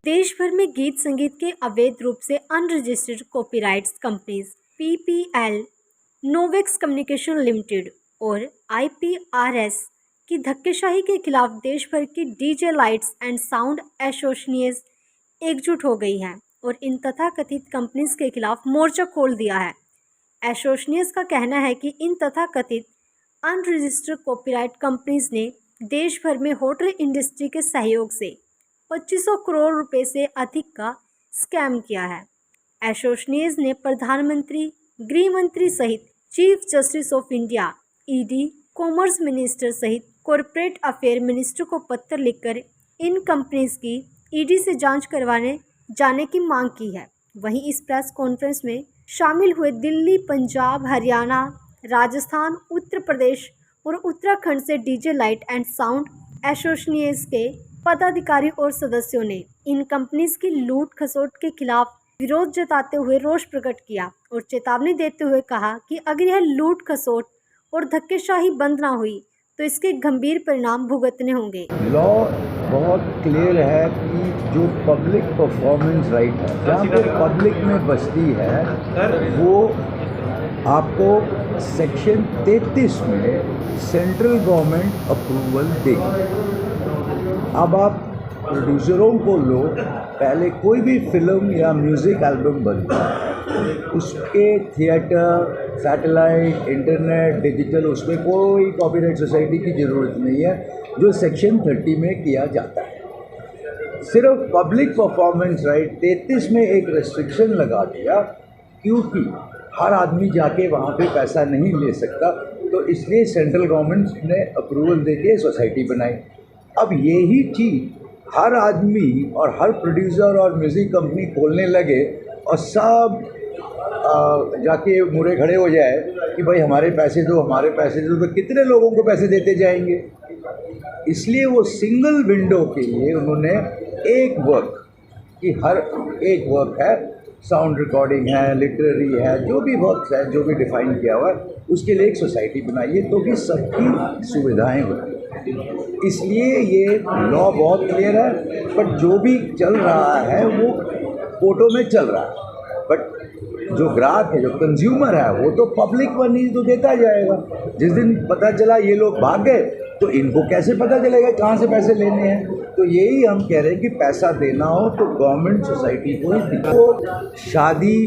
देश भर में गीत संगीत के अवैध रूप से unregistered copyrights companies PPL, Novex communication limited और आईपीआरएस की धक्केशाही के खिलाफ देश भर की DJ lights and sound association एकजुट हो गई है और इन तथाकथित कंपनीज के खिलाफ मोर्चा खोल दिया है। एसोसिएशन का कहना है कि इन तथाकथित अनरजिस्टर्ड कॉपीराइट कंपनीज ने देश भर में होटल इंडस्ट्री के सहयोग से 2500 करोड़ रुपए से अधिक का स्कैम किया है। एसोसिएशन ने प्रधानमंत्री, गृह मंत्री सहित chief justice of India ED, commerce minister सहित कॉरपोरेट अफेयर मिनिस्टर को पत्र लिखकर इन कंपनीज की ईडी से जांच करवाने जाने की मांग की है। वहीं इस प्रेस कॉन्फ्रेंस में शामिल हुए दिल्ली, पंजाब, हरियाणा, राजस्थान, उत्तर प्रदेश और उत्तराखंड से DJ light and sound association के पदाधिकारी और सदस्यों ने इन कंपनीज की लूट खसोट के खिलाफ विरोध जताते हुए रोष प्रकट किया और चेतावनी देते हुए कहा कि अगर यह लूट खसोट और धक्केशाही बंद ना हुई तो इसके गंभीर परिणाम भुगतने होंगे। लॉ बहुत क्लियर है कि जो पब्लिक परफॉर्मेंस राइट है, जहाँ पे पब्लिक में बसती है, वो आपको सेक्शन 33 में सेंट्रल गवर्नमेंट अप्रूवल देगी। अब आप प्रोड्यूसरों को लो, पहले कोई भी फिल्म या म्यूज़िक एल्बम बनता है, उसके थिएटर, सैटेलाइट, इंटरनेट, डिजिटल, उसमें कोई कॉपीराइट सोसाइटी की ज़रूरत नहीं है, जो सेक्शन 30 में किया जाता है। सिर्फ पब्लिक परफॉर्मेंस राइट 33 में एक रेस्ट्रिक्शन लगा दिया, क्योंकि हर आदमी जाके वहाँ पे पैसा नहीं ले सकता, तो इसलिए सेंट्रल गवर्नमेंट ने अप्रूवल देके सोसाइटी बनाई। अब यही चीज़ हर आदमी और हर प्रोड्यूसर और म्यूज़िक कंपनी खोलने लगे और सब जाके मुड़े खड़े हो जाए कि भाई हमारे पैसे दो, हमारे पैसे दो, तो कितने लोगों को पैसे देते जाएंगे। इसलिए वो सिंगल विंडो के लिए उन्होंने एक वर्क कि हर एक वर्क है, साउंड रिकॉर्डिंग है, लिटरेरी है, जो भी वर्क है, जो भी डिफाइन किया हुआ है, उसके लिए एक सोसाइटी बनाइए तो कि सबकी सुविधाएं हों। इसलिए ये लॉ बहुत क्लियर है, बट जो भी चल रहा है वो कोर्टों में चल रहा है, बट जो ग्राहक है, जो कंज्यूमर है, वो तो पब्लिक मनी तो देता जाएगा। जिस दिन पता चला ये लोग भाग गए तो इनको कैसे पता चलेगा कहाँ से पैसे लेने हैं। तो यही हम कह रहे हैं कि पैसा देना हो तो गवर्नमेंट सोसाइटी को ही तो शादी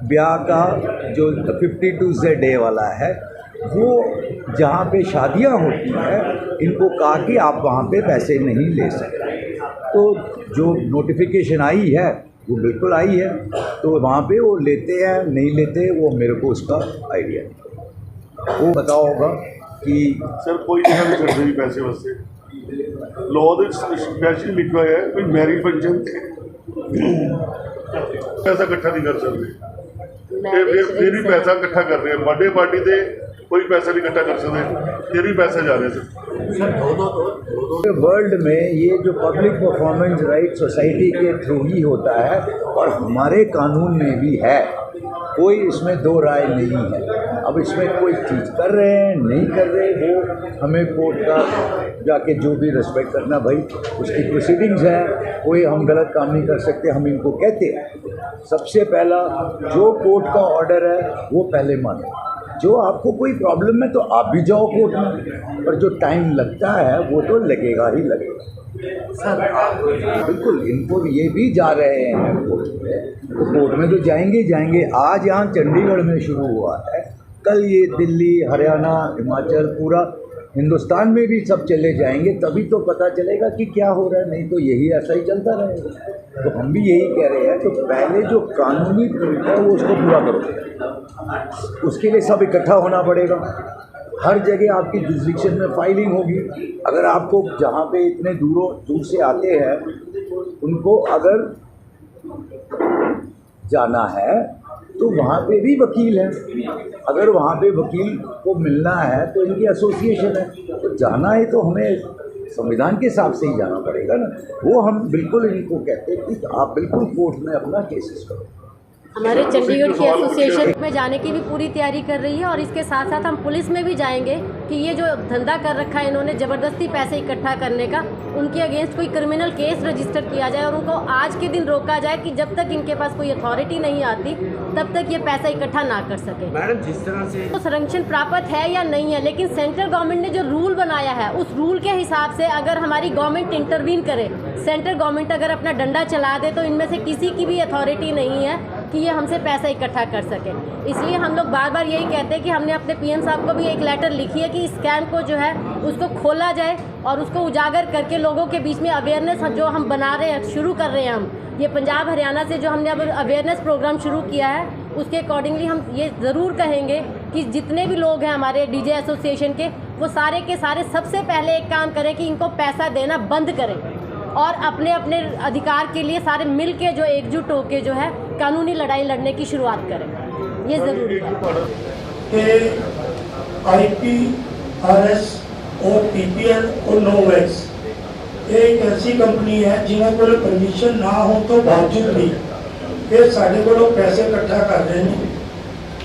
ब्याह का जो 52Z वाला है, वो जहाँ पे शादियाँ होती हैं, इनको कहा कि आप वहाँ पे पैसे नहीं ले सकते। तो जो नोटिफिकेशन आई है वो बिल्कुल आई है, तो वहाँ पे वो लेते हैं नहीं लेते, वो मेरे को उसका आइडिया नहीं। वो पता होगा कि सर कोई नहीं कर सकते पैसे वैसे लॉ ਦੇ स्पेशल लिखा है कोई मैरिज फंक्शन पैसा इकट्ठा नहीं कर सकते, फिर भी पैसा इकट्ठा कर रहे हैं। बर्थडे पार्टी से कोई पैसा नहीं इकट्ठा कर सकते, फिर भी पैसे जा रहे हैं। वर्ल्ड में ये जो पब्लिक परफॉर्मेंस राइट सोसाइटी के थ्रू ही होता है और हमारे कानून में भी है, कोई इसमें दो राय नहीं है। अब इसमें कोई चीज़ कर रहे हैं नहीं कर रहे, वो हमें कोर्ट का जाके जो भी रिस्पेक्ट करना, भाई उसकी प्रोसीडिंग्स है, कोई हम गलत काम नहीं कर सकते। हम इनको कहते हैं सबसे पहला जो कोर्ट का ऑर्डर है वो पहले मानो। जो आपको कोई प्रॉब्लम है तो आप भी जाओ कोर्ट में, पर जो टाइम लगता है वो तो लगेगा ही लगेगा। सर बिल्कुल, इनको ये भी जा रहे हैं कोर्ट में, तो कोर्ट में तो जाएंगे ही जाएंगे। आज यहाँ चंडीगढ़ में शुरू हुआ है, कल ये दिल्ली, हरियाणा, हिमाचल, पूरा हिंदुस्तान में भी सब चले जाएंगे, तभी तो पता चलेगा कि क्या हो रहा है, नहीं तो यही ऐसा ही चलता रहेगा। तो हम भी यही कह रहे हैं, तो पहले जो कानूनी तरीका है वो उसको पूरा करो, उसके लिए सब इकट्ठा होना पड़ेगा। हर जगह आपकी जुरिसडिक्शन में फाइलिंग होगी। अगर आपको जहाँ पे इतने दूर से आते हैं उनको अगर जाना है तो वहाँ पे भी वकील हैं, अगर वहाँ पे वकील को मिलना है तो इनकी एसोसिएशन है, तो जाना है तो हमें संविधान के हिसाब से ही जाना पड़ेगा ना। वो हम बिल्कुल इनको कहते हैं कि आप बिल्कुल कोर्ट में अपना केसेस करो। हमारे चंडीगढ़ की सवाल पूछे एसोसिएशन में जाने की भी पूरी तैयारी कर रही है और इसके साथ साथ हम पुलिस में भी जाएंगे कि ये जो धंधा कर रखा है इन्होंने ज़बरदस्ती पैसे इकट्ठा करने का, उनके अगेंस्ट कोई क्रिमिनल केस रजिस्टर किया जाए और उनको आज के दिन रोका जाए कि जब तक इनके पास कोई अथॉरिटी नहीं आती तब तक ये पैसा इकट्ठा ना कर सके। मैडम जिस तरह से तो संरक्षण प्राप्त है या नहीं है, लेकिन सेंट्रल गवर्नमेंट ने जो रूल बनाया है उस रूल के हिसाब से अगर हमारी गवर्नमेंट इंटरवीन करे, सेंट्रल गवर्नमेंट अगर अपना डंडा चला दे तो इनमें से किसी की भी अथॉरिटी नहीं है कि ये हमसे पैसा इकट्ठा कर सके। इसलिए हम लोग बार बार यही कहते हैं कि हमने अपने पीएम साहब को भी एक लेटर लिखी है कि स्कैम को जो है उसको खोला जाए और उसको उजागर करके लोगों के बीच में अवेयरनेस जो हम बना रहे हैं, शुरू कर रहे हैं हम ये पंजाब हरियाणा से जो हमने अब अवेयरनेस प्रोग्राम शुरू किया है उसके अकॉर्डिंगली हम ये ज़रूर कहेंगे कि जितने भी लोग हैं हमारे डीजे एसोसिएशन के, वो सारे के सारे सबसे पहले एक काम करें कि इनको पैसा देना बंद करें और अपने अपने अधिकार के लिए सारे मिल के जो एकजुट होके जो है कानूनी लड़ाई लड़ने की शुरुआत करें, ये ज़रूरी है। कि IPRS और PPL और नोवेक्स एक ऐसी कंपनी है जिन्होंने को परमिशन ना हो तो बावजूद भी ये साढ़े को पैसे इकट्ठा कर रहे हैं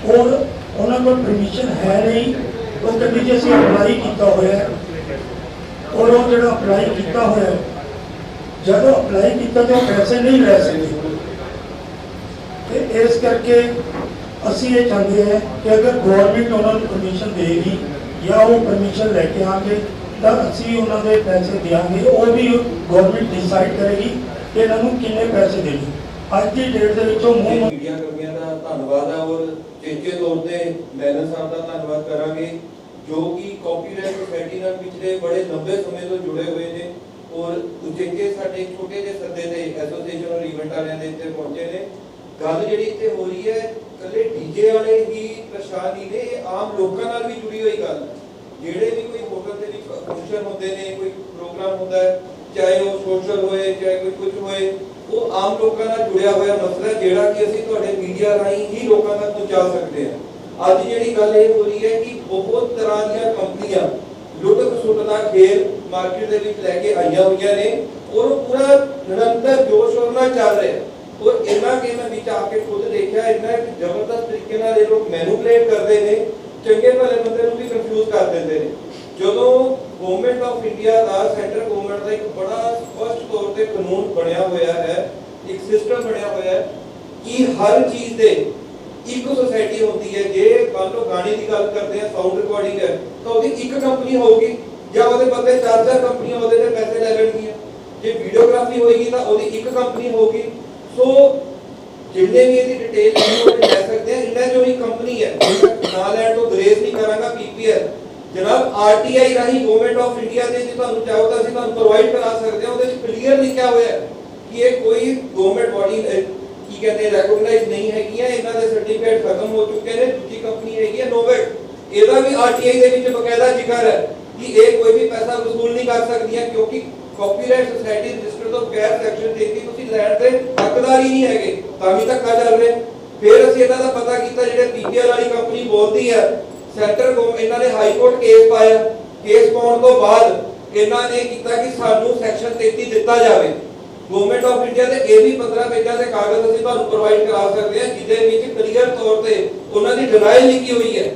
और उन्होंने को परमिशन है नहीं तो कभी जैसे अप्लाई किया हुआ है और वो जो अप्लाई किया हुआ है जब अप्लाई किया तो पैसे नहीं ले सकते। इस करके ਅਸੀਂ ਇਹ ਚਾਹੁੰਦੇ ਹਾਂ ਕਿ ਅਗਰ ਗਵਰਨਮੈਂਟ ਉਹਨਾਂ ਨੂੰ ਪਰਮਿਸ਼ਨ ਦੇਗੀ ਜਾਂ ਉਹ ਪਰਮਿਸ਼ਨ ਲੈ ਕੇ ਆਣਗੇ ਤਾਂ ਅਸੀਂ ਉਹਨਾਂ ਦੇ ਪੈਸੇ ਦੇਵਾਂਗੇ, ਉਹ ਵੀ ਗਵਰਨਮੈਂਟ ਡਿਸਾਈਡ ਕਰੇਗੀ ਕਿ ਇਹਨਾਂ ਨੂੰ ਕਿੰਨੇ ਪੈਸੇ ਦੇਣੇ। ਅੱਜ ਦੀ ਡੇਟ ਦੇ ਵਿੱਚੋਂ ਮੀਡੀਆ ਕਰਮੀਆਂ ਦਾ ਧੰਨਵਾਦ ਹੈ ਔਰ ਚੇਚੇ ਤੌਰ ਤੇ ਮੈਨਰ ਸਾਹਿਬ ਦਾ ਧੰਨਵਾਦ ਕਰਾਂਗੇ ਜੋ ਕਿ ਕਾਪੀਰਾਈਟ ਸੋਸਾਇਟੀ ਨਾਲ ਪਿਛਲੇ ਬੜੇ ਲੰਬੇ ਸਮੇਂ ਤੋਂ ਜੁੜੇ ਹੋਏ ਨੇ ਔਰ ਉਚੇਚੇ ਸਾਡੇ ਛੋਟੇ ਜਿਹੇ ਸੱਦੇ ਤੇ ਐਸੋਸੀਏਸ਼ਨ ਔਰ ਇਵੈਂਟ ਵਾਲਿਆਂ ਦੇ ਇੱਥੇ ਪਹੁੰਚੇ ਨੇ। ਗੱਲ ਜਿਹੜੀ ਇੱਥੇ ਹੋ ਰਹੀ ਹੈ ਕੱਲੇ ਡੀਜੇ ਵਾਲੇ ਹੀ ਪਰੇਸ਼ਾਨ ਨਹੀਂ ਨੇ, ਇਹ ਆਮ ਲੋਕਾਂ ਨਾਲ ਵੀ ਜੁੜੀ ਹੋਈ ਗੱਲ। ਜਿਹੜੇ ਵੀ ਕੋਈ ਹੋਟਲ ਦੇ ਵਿੱਚ ਫੰਕਸ਼ਨ ਹੁੰਦੇ ਨੇ, ਕੋਈ ਪ੍ਰੋਗਰਾਮ ਹੁੰਦਾ ਹੈ, ਚਾਹੇ ਉਹ ਸੋਸ਼ਲ ਹੋਏ ਚਾਹੇ ਕੋਈ ਕੁਝ ਹੋਏ, ਉਹ ਆਮ ਲੋਕਾਂ ਨਾਲ ਜੁੜਿਆ ਹੋਇਆ ਮਸਲਾ ਜਿਹੜਾ ਕਿ ਅਸੀਂ ਤੁਹਾਡੇ ਮੀਡੀਆ ਰਾਹੀਂ ਹੀ ਲੋਕਾਂ ਤੱਕ ਪਹੁੰਚਾ ਸਕਦੇ ਹਾਂ। ਅੱਜ ਜਿਹੜੀ ਗੱਲ ਇਹ ਹੋ ਰਹੀ ਹੈ ਕਿ ਬਹੁਤ ਤਰ੍ਹਾਂ ਦੀਆਂ ਕੰਪਨੀਆਂ ਲੁੱਟ ਖਸੁੱਟ ਦਾ ਖੇਲ ਮਾਰਕੀਟ ਦੇ ਵਿੱਚ ਲੈ ਕੇ ਆਈਆਂ ਹੋਈਆਂ ਨੇ ਔਰ ਪੂਰਾ ਨਿਰੰਤਰ ਜੋਸ਼ ਨਾਲ ਚੱਲ ਰਿਹਾ और इन्ना के मैं बीच आके खुद देखा इन्ना जबरदस्त तरीके नाल ये लोग मैनिपुलेट करते हैं, चंगे भले बंदे नूं भी कंफ्यूज कर देते हैं। ਜਦੋਂ गवर्नमेंट ऑफ इंडिया ਦਾ सेंट्रल गवर्नमेंट ਦਾ ਇੱਕ ਬੜਾ ਸਪਸ਼ਟ ਤੌਰ ਤੇ ਕਾਨੂੰਨ ਬਣਿਆ ਹੋਇਆ ਹੈ, ਇੱਕ ਸਿਸਟਮ ਬਣਿਆ ਹੋਇਆ ਹੈ ਕਿ ਹਰ ਚੀਜ਼ ਦੇ ਇੱਕ ਸੁਸਾਇਟੀ ਹੁੰਦੀ ਹੈ। ਜੇ ਮੰਨ ਲਓ ਗਾਣੇ ਦੀ ਗੱਲ ਕਰਦੇ ਆ, ਸਾਊਂਡ ਰਿਕਾਰਡਿੰਗ ਹੈ ਤਾਂ ਉਹਦੀ ਇੱਕ ਕੰਪਨੀ ਹੋਊਗੀ ਜਾਂ ਉਹਦੇ ਬਦਲੇ ਚਾਰ ਕੰਪਨੀਆਂ ਉਹਦੇ ਤੇ ਪੈਸੇ ਲੈ ਲੈਣਗੀਆਂ। ਜੇ ਵੀਡੀਓਗ੍ਰਾਫੀ ਹੋਏਗੀ ਤਾਂ ਉਹਦੀ ਇੱਕ ਕੰਪਨੀ ਹੋਊਗੀ। तो जितने भी ये डिटेल ले सकते हैं इन्हें जो भी कंपनी है ना लैंड तो ग्रेस नहीं करांगा PPL जनाब RTI Rahi government of India ने जो ਤੁਹਾਨੂੰ ਚਾਹੋ ਤਾਂ ਅਸੀਂ ਤੁਹਾਨੂੰ ਪ੍ਰੋਵਾਈਡ ਕਰਾ ਸਕਦੇ ਹਾਂ। ਉਹਦੇ ਵਿੱਚ ਕਲੀਅਰ ਲਿਖਿਆ ਹੋਇਆ ਹੈ ਕਿ ਇਹ ਕੋਈ ਗਵਰਨਮੈਂਟ ਬਾਡੀ ਕੀ ਕਹਿੰਦੇ ਰੈਕਗਨਾਈਜ਼ ਨਹੀਂ ਹੈਗੀ ਹੈ, ਇਹਨਾਂ ਦੇ ਸਰਟੀਫਿਕੇਟ ਖਤਮ ਹੋ ਚੁੱਕੇ ਨੇ। ਦੂਜੀ ਕੰਪਨੀ ਹੈਗੀ ਹੈ ਨੋਵੈਕ, ਇਹਦਾ ਵੀ RTI ਦੇ ਵਿੱਚ ਬਕਾਇਦਾ ਜ਼ਿਕਰ ਹੈ ਕਿ ਇਹ ਕੋਈ ਵੀ ਪੈਸਾ ਵਸੂਲ ਨਹੀਂ ਕਰ ਸਕਦੀਆਂ ਕਿਉਂਕਿ ਕਾਪੀਰਾਈਟ ਸੋਸਾਇਟੀ ਰਜਿਸਟਰ ਤੋਂ ਬਗੈਰ ਸੈਕਸ਼ਨ 33 ਤੁਸੀਂ ਲੈਣ ਦੇ ਹੱਕਦਾਰ ਹੀ ਨਹੀਂ ਹੈਗੇ, ਤਾਂ ਵੀ ਧੱਕਾ ਚੱਲ ਰਿਹਾ। ਫਿਰ ਅਸੀਂ ਇਹਨਾਂ ਦਾ ਪਤਾ ਕੀਤਾ ਜਿਹੜੇ PPL ਵਾਲੀ ਕੰਪਨੀ ਬੋਲਦੀ ਹੈ ਸੈਂਟਰ ਇਹਨਾਂ ਨੇ ਹਾਈ ਕੋਰਟ ਕੇਸ ਪਾਇਆ। ਕੇਸ ਪਾਉਣ ਤੋਂ ਬਾਅਦ ਇਹਨਾਂ ਨੇ ਕੀਤਾ ਕਿ ਸਾਨੂੰ ਸੈਕਸ਼ਨ 33 ਦਿੱਤਾ ਜਾਵੇ। ਗਵਰਨਮੈਂਟ ਆਫ ਇੰਡੀਆ ਦੇ ਇਹ ਵੀ 15 ਪੇਜਾਂ ਦੇ ਕਾਗਜ਼ ਅਸੀਂ ਤੁਹਾਨੂੰ ਪ੍ਰੋਵਾਈਡ ਕਰਾ ਸਕਦੇ ਹਾਂ ਜਿਹਦੇ ਵਿੱਚ ਕਲੀਅਰ ਤੌਰ ਤੇ ਉਹਨਾਂ ਦੀ ਡਿਨਾਈ ਲਿਖੀ ਹੋਈ ਹੈ।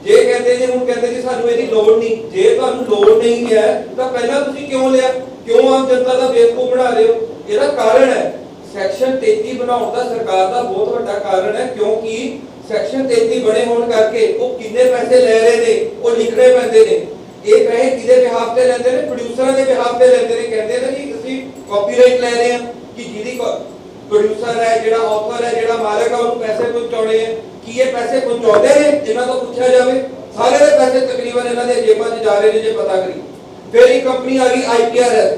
ਜੇ ਕਹਿੰਦੇ ਜੀ ਹੁਣ ਕਹਿੰਦੇ ਜੀ ਸਾਨੂੰ ਇਹਦੀ ਲੋੜ ਨਹੀਂ, ਜੇ ਤੁਹਾਨੂੰ ਲੋੜ ਨਹੀਂ ਹੈ ਤਾਂ ਪਹਿਲਾਂ ਤੁਸੀਂ ਕਿਉਂ ਲਿਆ, ਕਿਉਂ ਆਮ ਜਨਤਾ ਦਾ ਬੇਵਕੂਫ ਬਣਾ ਰਹੇ ਹੋ? ਇਹਦਾ ਕਾਰਨ ਹੈ ਸੈਕਸ਼ਨ 33 ਬਣਾਉਣ ਦਾ ਸਰਕਾਰ ਦਾ ਬਹੁਤ ਵੱਡਾ ਕਾਰਨ ਹੈ ਕਿਉਂਕਿ ਸੈਕਸ਼ਨ 33 ਬਣੇ ਹੋਣ ਕਰਕੇ ਉਹ ਕਿੰਨੇ ਪੈਸੇ ਲੈ ਰਹੇ ਨੇ ਉਹ ਲਿਖਣੇ ਪੈਂਦੇ ਨੇ। ਇਹ ਪੈਸੇ ਕਿਹਦੇ ਬਿਹਾਫ ਤੇ ਲੈਂਦੇ ਨੇ? ਪ੍ਰੋਡਿਊਸਰਾਂ ਦੇ ਬਿਹਾਫ ਤੇ ਲੈਂਦੇ ਨੇ। ਕਹਿੰਦੇ ਨੇ ਜੀ ਅਸੀਂ ਕਾਪੀਰਾਈਟ ਲੈ ਰਹੇ ਹਾਂ ਕਿ ਜਿਹਦੀ ਪ੍ਰੋਡਿਊਸਰ ਹੈ, ਜਿਹੜਾ ਆਥਰ ਹੈ, ਜਿਹੜਾ ਮਾਲਕ ਹੈ ਉਹਨੂੰ ਪੈਸੇ ਪਹੁੰਚਾਉਣੇ ਹੈ। ਕੀ ਇਹ ਪੈਸੇ ਪਹੁੰਚਾਉਂਦੇ ਨੇ? ਇਹਨਾਂ ਤੋਂ ਪੁੱਛਿਆ ਜਾਵੇ। ਸਾਰੇ ਦੇ ਪੈਸੇ ਤਕਰੀਬਨ ਇਹਨਾਂ ਦੇ ਜੇਬਾਂ 'ਚ ਜਾ ਰਹੇ ਨੇ ਜੇ ਪਤਾ ਕਰੀ। ਫਿਰ ਇੱਕ ਕੰਪਨੀ ਆ ਗਈ IPRS,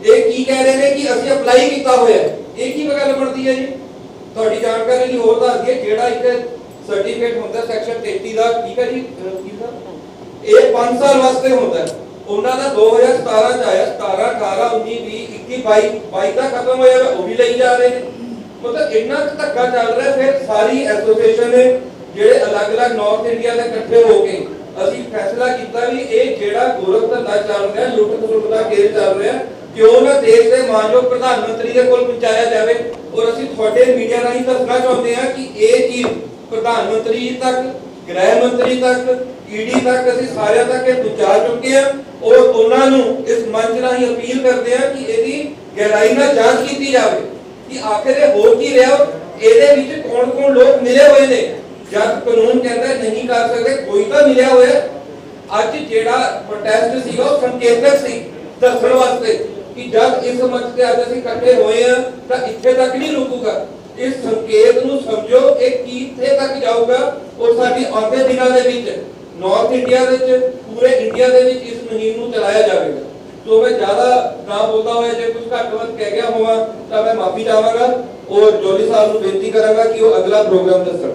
ਇਹ ਕੀ ਕਹਿ ਰਹੇ ਨੇ ਕਿ ਅਸੀਂ ਅਪਲਾਈ ਕੀਤਾ ਹੋਇਆ। ਇਹ ਕੀ ਗੱਲ ਬਣਦੀ ਹੈ ਜੀ? ਤੁਹਾਡੀ ਜਾਣਕਾਰੀ ਲਈ ਹੋਰ ਦੱਸ ਦਈਏ ਜਿਹੜਾ ਇੱਕ ਸਰਟੀਫਿਕੇਟ ਹੁੰਦਾ ਸੈਕਸ਼ਨ 33 ਦਾ, ਠੀਕ ਹੈ ਜੀ, ਇਹ 5 ਸਾਲ ਵਾਸਤੇ ਹੁੰਦਾ। ਉਹਨਾਂ ਦਾ 2017 ਚ ਆਇਆ, 17 18 19 20 21 22 ਦਾ ਖਤਮ ਹੋਇਆ, ਉਹ ਵੀ ਲਈ ਜਾ ਰਹੇ ਨੇ। मतलब इतना धक्का चल रहा है। फिर सारी एसोसिएशन ने ਜਿਹੜੇ ਅਲੱਗ-ਅਲੱਗ ਨਾਰਥ ਇੰਡੀਆ ਦੇ ਇਕੱਠੇ ਹੋ ਕੇ ਅਸੀਂ ਫੈਸਲਾ ਕੀਤਾ ਵੀ ਇਹ ਜਿਹੜਾ ਗੋਰਖ ਧੰਦਾ ਚੱਲ ਰਿਹਾ, ਲੁੱਟ ਖਸੁੱਟ ਦਾ ਖੇਲ ਚੱਲ ਰਿਹਾ, ਕਿਉਂ ਨਾ ਦੇਸ਼ ਦੇ ਮਾਨਯੋਗ ਪ੍ਰਧਾਨ ਮੰਤਰੀ ਦੇ ਕੋਲ ਪਹੁੰਚਾਇਆ ਜਾਵੇ। ਔਰ ਅਸੀਂ ਤੁਹਾਡੇ ਮੀਡੀਆ ਰਾਹੀਂ ਦੱਸਣਾ ਚਾਹੁੰਦੇ ਹਾਂ ਕਿ ਇਹ ਚੀਜ਼ ਪ੍ਰਧਾਨ ਮੰਤਰੀ ਜੀ ਤੱਕ, ਗ੍ਰਹਿ ਮੰਤਰੀ ਤੱਕ, ਈਡੀ ਤੱਕ ਅਸੀਂ ਸਾਰਿਆਂ ਤੱਕ ਇਹ ਪਹੁੰਚਾ ਚੁੱਕੇ ਹਾਂ ਔਰ ਉਹਨਾਂ ਨੂੰ ਇਸ ਮੰਚ ਰਾਹੀਂ ਅਪੀਲ ਕਰਦੇ ਹਾਂ ਕਿ ਇਹਦੀ ਗਹਿਰਾਈ ਨਾਲ ਜਾਂਚ ਕੀਤੀ ਜਾਵੇ ਕਿ ਆਖਿਰ ਇਹ ਹੋ ਕੀ ਰਿਹਾ, ਇਹਦੇ ਵਿੱਚ ਕੌਣ-ਕੌਣ ਲੋਕ ਮਿਲੇ ਹੋਏ ਨੇ। ਜਦ ਕਾਨੂੰਨ ਕਹਿੰਦਾ ਨਹੀਂ ਕਰ ਸਕਦੇ, ਕੋਈ ਤਾਂ ਮਿਲਿਆ ਹੋਇਆ। ਅੱਜ ਜਿਹੜਾ ਪ੍ਰੋਟੈਸਟ ਸੀਗਾ ਉਹ ਸੰਕੇਤਕ ਸੀ ਦੱਸਣ ਵਾਸਤੇ ਕਿ ਜਦ ਇਸ ਮੰਚ ਤੇ ਅੱਜ ਅਸੀਂ ਇਕੱਠੇ ਹੋਏ ਆ ਤਾਂ ਇੱਥੇ ਤੱਕ ਨਹੀਂ ਰੁਕੂਗਾ। ਇਸ ਸੰਕੇਤ ਨੂੰ ਸਮਝੋ, ਇਹ ਕਿੱਥੇ ਤੱਕ ਜਾਊਗਾ ਔਰ ਸਾਡੀ ਆਉਂਦੇ ਦਿਨਾਂ ਦੇ ਵਿੱਚ ਨਾਰਥ ਇੰਡੀਆ ਵਿੱਚ, ਪੂਰੇ ਇੰਡੀਆ ਦੇ ਵਿੱਚ ਇਸ ਮੁਹਿੰਮ ਨੂੰ ਚਲਾਇਆ ਜਾਵੇਗਾ। तो मैं ज्यादा ना बोलता हुआ जो कुछ घट वध कह गया हुआ तो मैं माफी चाहांगा और जोली साहब को बेनती करांगा कि वो अगला प्रोग्राम दसन।